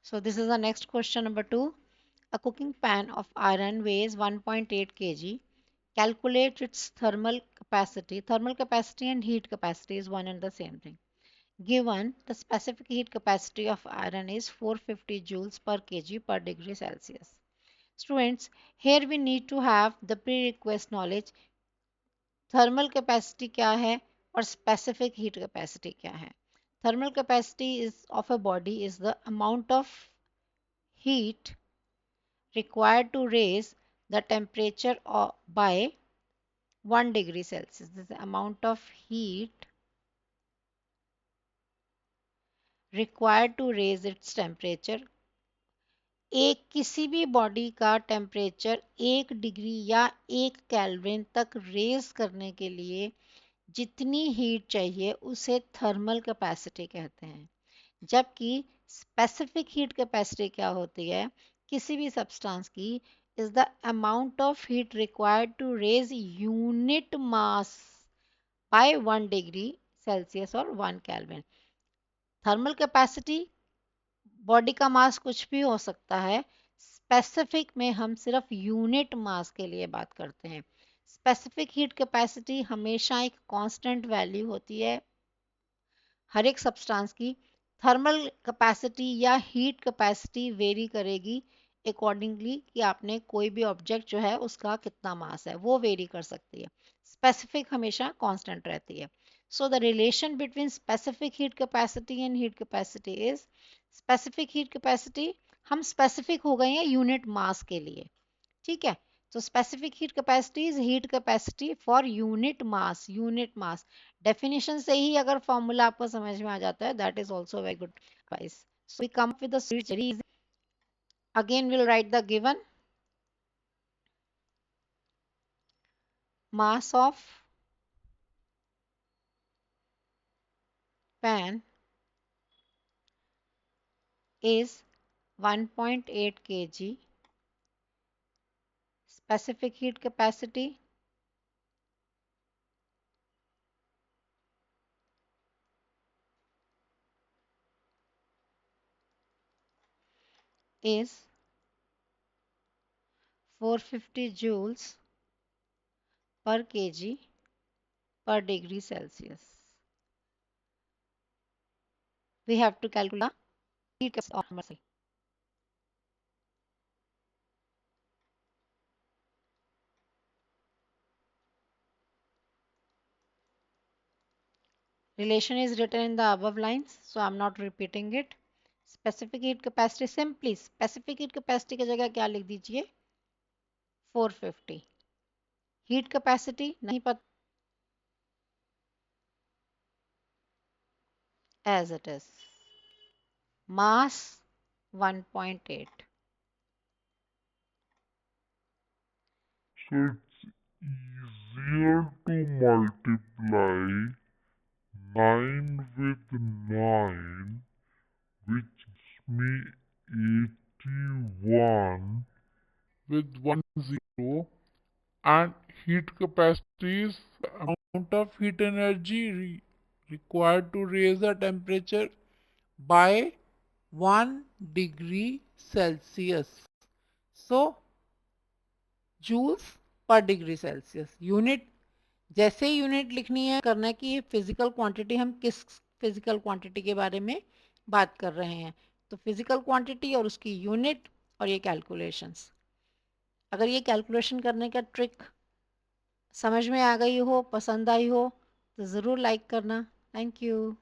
So this is the next question number 2. A cooking pan of iron weighs 1.8 kg. Calculate its thermal capacity. Thermal capacity and heat capacity is one and the same thing. Given the specific heat capacity of iron is 450 joules per kg per degree Celsius. Students, here we need to have the prerequisite knowledge. Thermal capacity क्या है और specific heat capacity क्या है. Thermal capacity is of a body is the amount of heat required to raise the temperature by 1 degree Celsius. This is the amount of heat required to raise its temperature. एक किसी भी body का temperature 1 degree या 1 kelvin तक raise करने के लिए जितनी हीट चाहिए उसे थर्मल कैपेसिटी कहते हैं. जबकि स्पेसिफिक हीट कैपेसिटी क्या होती है किसी भी सब्सटेंस की is the amount of heat required to raise unit mass by 1 degree Celsius और 1 केल्विन. थर्मल कैपेसिटी बॉडी का मास कुछ भी हो सकता है. स्पेसिफिक में हम सिर्फ यूनिट मास के लिए बात करते हैं. स्पेसिफिक हीट कैपेसिटी हमेशा एक कांस्टेंट वैल्यू होती है हर एक सब्सटेंस की. थर्मल कैपेसिटी या हीट कैपेसिटी वेरी करेगी अकॉर्डिंगली कि आपने कोई भी ऑब्जेक्ट जो है उसका कितना मास है वो वेरी कर सकती है. स्पेसिफिक हमेशा कांस्टेंट रहती है. So the relation between specific heat capacity and heat capacity is specific heat capacity. हम स्पेसिफिक हो गए हैं यूनिट मास के लिए. ठीक है. So specific heat capacity is heat capacity for unit mass. Unit mass. Definition से ही अगर formula आपको समझ में आ जाता है, that is also very good advice. So we come up with the series. Again, we'll write the given mass of pan is 1.8 kg. Specific heat capacity is 450 joules per kg per degree Celsius. We have to calculate the heat capacity of muscle. Relation is written in the above lines, so I'm not repeating it. Specific heat capacity, simply specific heat capacity की जगह क्या लिख दीजिए 450. Heat capacity नहीं पता as it is. Mass 1.8. So it's easier to multiply 9 with 9, which gives me 81 with 1 0, and heat capacity is the amount of heat energy required to raise the temperature by 1 degree Celsius. So joules per degree Celsius. Unit जैसे unit लिखनी है करना है कि ये physical quantity हम किस physical quantity के बारे में बात कर रहे हैं. तो फिजिकल क्वांटिटी और उसकी यूनिट और ये कैलकुलेशंस. अगर ये कैलकुलेशन करने का ट्रिक समझ में आ गई हो पसंद आई हो तो ज़रूर लाइक करना. Thank you.